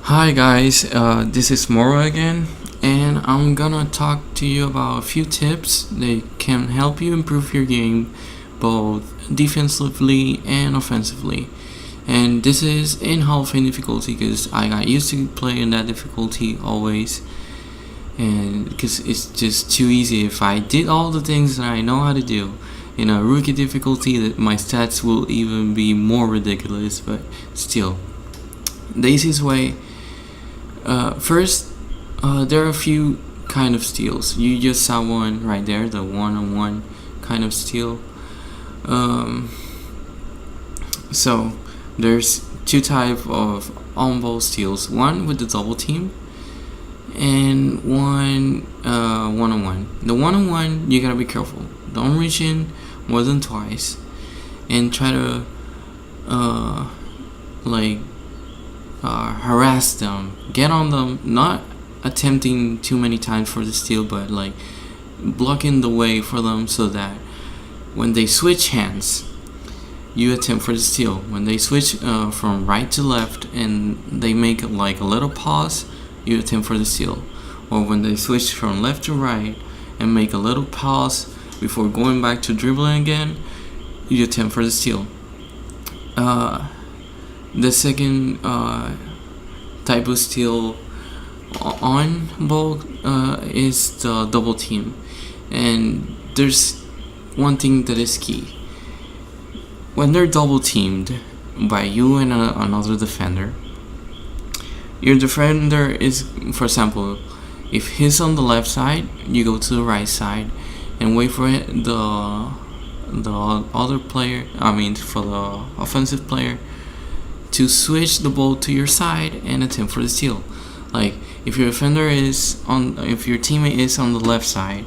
Hi guys, this is Moro again, and I'm gonna talk to you about a few tips that can help you improve your game both defensively and offensively. And this is in Hall of Fame difficulty because I got used to play in that difficulty always, and because it's just too easy. If I did all the things that I know how to do in a rookie difficulty, that my stats will even be more ridiculous, but still. The easiest way first, there are a few kind of steals. You just saw one right there, the one-on-one kind of steal. Um, so there's two type of on-ball steals. One with the double team, and one one-on-one. The one-on-one you gotta be careful. Don't reach in more than twice, and try to like harass them, get on them, not attempting too many times for the steal, but like blocking the way for them so that when they switch hands, you attempt for the steal. When they switch from right to left and they make like a little pause, you attempt for the steal. Or when they switch from left to right and make a little pause before going back to dribbling again, you attempt for the steal. The second type of steal on ball is the double team, and there's one thing that is key. When they're double teamed by you and another defender, your defender is, for example, if he's on the left side, you go to the right side and wait for the other player. I mean, for the offensive player to switch the ball to your side and attempt for the steal. Like if your if your teammate is on the left side,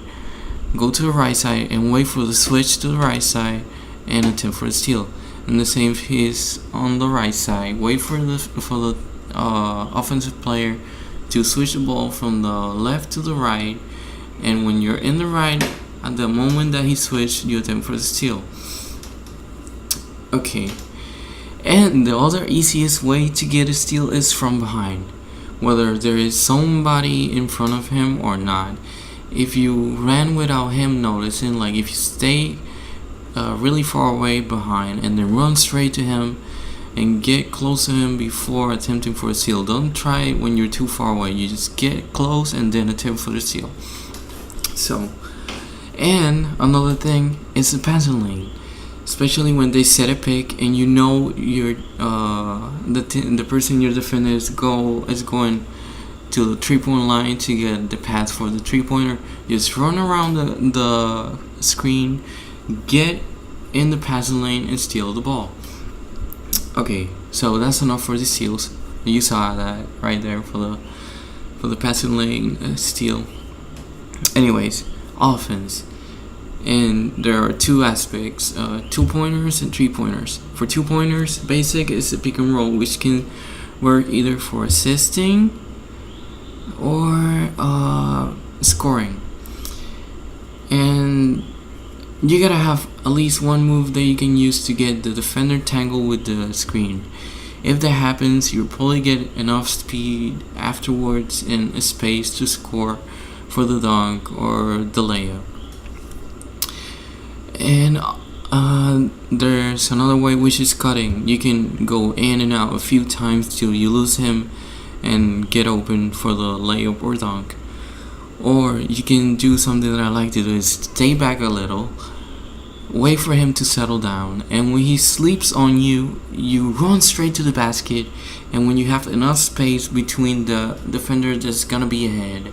go to the right side and wait for the switch to the right side and attempt for the steal. And the same if he's on the right side, wait for the offensive player to switch the ball from the left to the right, and when you're in the right, at the moment that he switched, you attempt for the steal. Okay. And the other easiest way to get a steal is from behind, whether there is somebody in front of him or not. If you ran without him noticing, like if you stay really far away behind and then run straight to him and get close to him before attempting for a steal. Don't try it when you're too far away. You just get close and then attempt for the steal. So, and another thing is the passing lane. Especially when they set a pick and you know the person you're defending is going to the 3-point line to get the pass for the 3-pointer. Just run around the screen, get in the passing lane and steal the ball. Okay, so that's enough for the steals. You saw that right there for the passing lane steal. Anyways, offense. And there are two aspects, 2-pointers and 3-pointers. For 2-pointers, basic is a pick and roll, which can work either for assisting or scoring. And you gotta have at least one move that you can use to get the defender tangled with the screen. If that happens, you'll probably get enough speed afterwards and a space to score for the dunk or the layup. And there's another way, which is cutting. You can go in and out a few times till you lose him and get open for the layup or dunk. Or you can do something that I like to do, is stay back a little, wait for him to settle down, and when he sleeps on you, you run straight to the basket. And when you have enough space between the defender that's gonna be ahead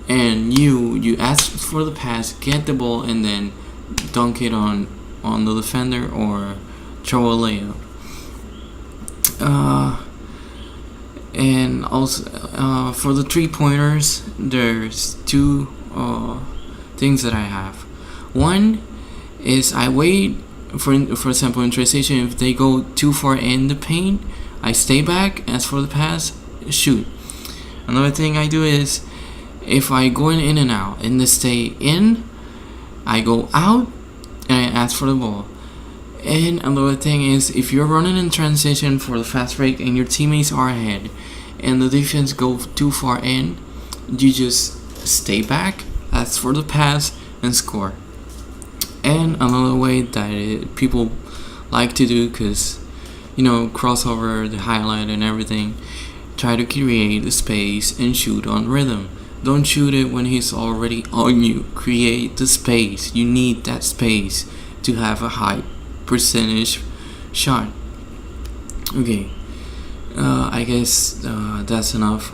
and you ask for the pass, get the ball, and then dunk it on the defender or throw a layup. And also for the 3-pointers, there's two things that I have. One is I wait for example in transition. If they go too far in the paint, I stay back, ask for the pass, shoot. Another thing I do is, if I go in and out and they stay in, I go out and I ask for the ball. And another thing is, if you're running in transition for the fast break and your teammates are ahead and the defense go too far in, you just stay back, ask for the pass, and score. And another way that people like to do, because crossover, the highlight, and everything, try to create the space and shoot on rhythm. Don't shoot it when he's already on you. Create the space. You need that space to have a high percentage shot. Okay, I guess that's enough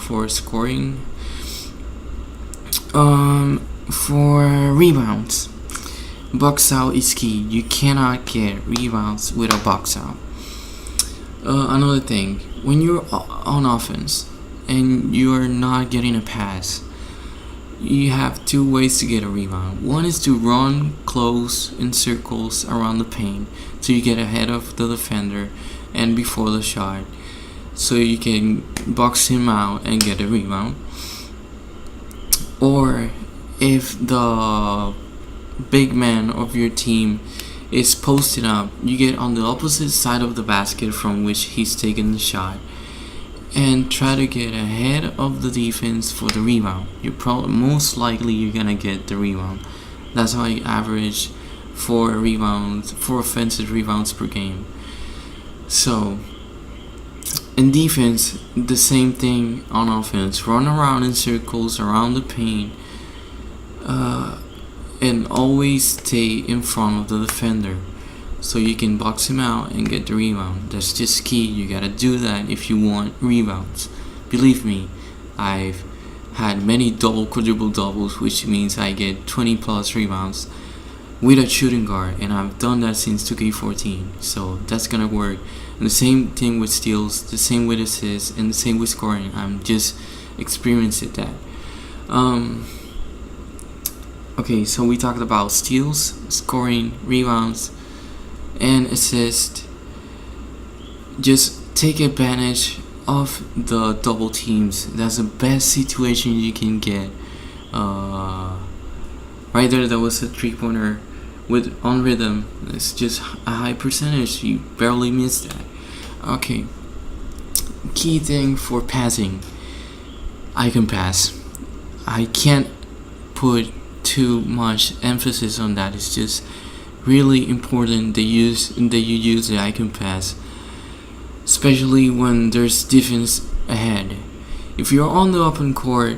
for scoring. For rebounds, box out is key. You cannot get rebounds with a box out. Another thing, when you're on offense and you're not getting a pass, you have two ways to get a rebound. One is to run close in circles around the paint so you get ahead of the defender and before the shot, so you can box him out and get a rebound. Or if the big man of your team is posted up, you get on the opposite side of the basket from which he's taking the shot and try to get ahead of the defense for the rebound. Most likely you're gonna get the rebound. That's how you average 4 offensive rebounds per game. So in defense, the same thing on offense. Run around in circles around the paint, and always stay in front of the defender so you can box him out and get the rebound. That's just key. You gotta do that if you want rebounds. Believe me, I've had many double, quadruple doubles, which means I get 20 plus rebounds with a shooting guard, and I've done that since 2K14. So that's gonna work. And the same thing with steals, the same with assists, and the same with scoring. I'm just experiencing that. Okay, so we talked about steals, scoring, rebounds, and assist. Just take advantage of the double teams. That's the best situation you can get. Right there was a 3-pointer on rhythm. It's just a high percentage. You barely missed that. Okay. Key thing for passing, I can pass. I can't put too much emphasis on that. It's just really important that you use the I can pass, especially when there's defense ahead. If you're on the open court,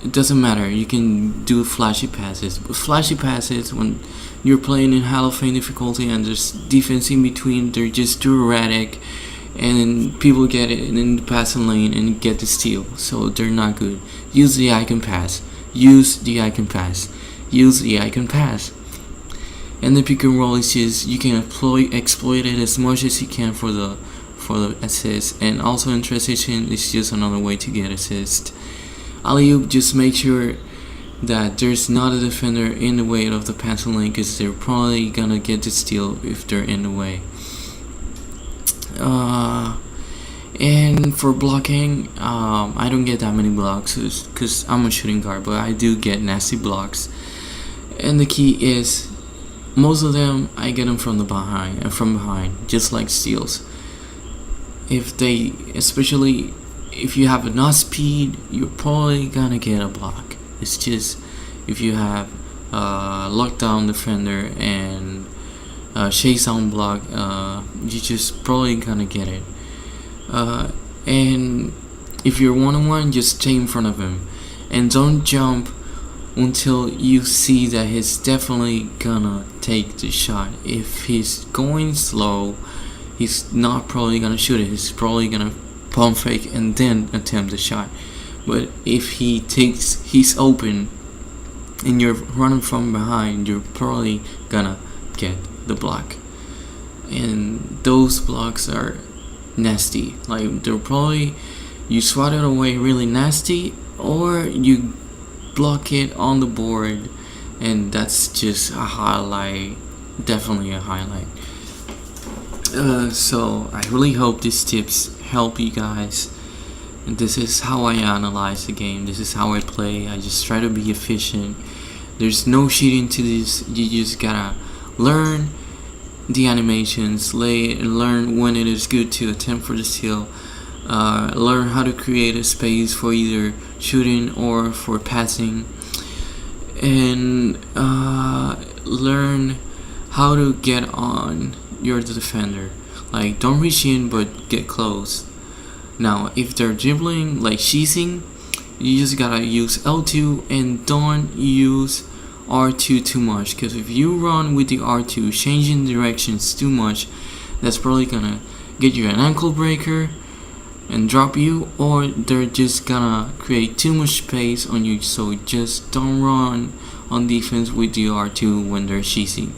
it doesn't matter. You can do flashy passes. But flashy passes, when you're playing in Hall of Fame difficulty and there's defense in between, they're just too erratic, and people get it in the passing lane and get the steal. So they're not good. Use the I can pass. Use the I can pass. Use the I can pass. And the pick and roll is just, you can exploit it as much as you can for the assist. And also in transition, it's just another way to get assist. Alley-oop, just make sure that there's not a defender in the way of the passing lane, because they're probably gonna get the steal if they're in the way. And for blocking, I don't get that many blocks because I'm a shooting guard, but I do get nasty blocks. And the key is, most of them I get them from behind, just like steals. Especially if you have enough speed, you're probably gonna get a block. It's just if you have lockdown defender and chase down block, you just probably gonna get it. And if you're one-on-one, just stay in front of him and don't jump until you see that he's definitely gonna take the shot. If he's going slow, he's not probably gonna shoot it. He's probably gonna pump fake and then attempt the shot. But if he's open and you're running from behind, you're probably gonna get the block. And those blocks are nasty. Like, they're probably, you swat it away really nasty, or you block it on the board, and that's just a highlight. Definitely a highlight. So I really hope these tips help you guys. And this is how I analyze the game. This is how I play. I just try to be efficient. There's no cheating to this. You just gotta learn the animations, learn when it is good to attempt for the steal, learn how to create a space for either shooting or for passing, and learn how to get on your defender. Like, don't reach in but get close. Now if they're dribbling like cheesing, you just gotta use L2 and don't use R2 too much, because if you run with the R2 changing directions too much, that's probably gonna get you an ankle breaker and drop you, or they're just gonna create too much space on you. So just don't run on defense with the R2 when they're cheesing.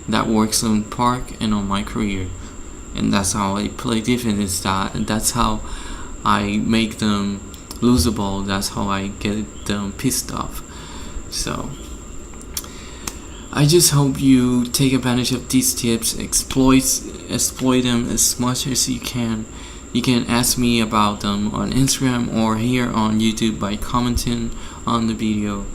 That works on Park and on my career, and that's how I play defense. That's how I make them lose the ball. That's how I get them pissed off. So I just hope you take advantage of these tips, exploit them as much as you can. You can ask me about them on Instagram or here on YouTube by commenting on the video.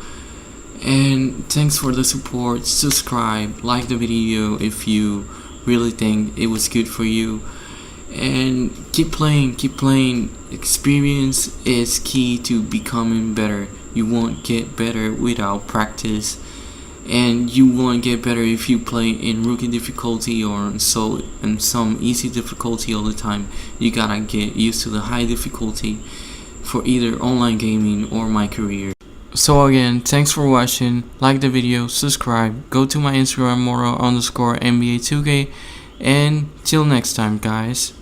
And thanks for the support. Subscribe, like the video if you really think it was good for you, and keep playing. Experience is key to becoming better. You won't get better without practice, and you won't get better if you play in rookie difficulty or in some easy difficulty all the time. You gotta get used to the high difficulty for either online gaming or my career. So again, thanks for watching. Like the video, subscribe, go to my Instagram Moro_NBA2K, and till next time guys.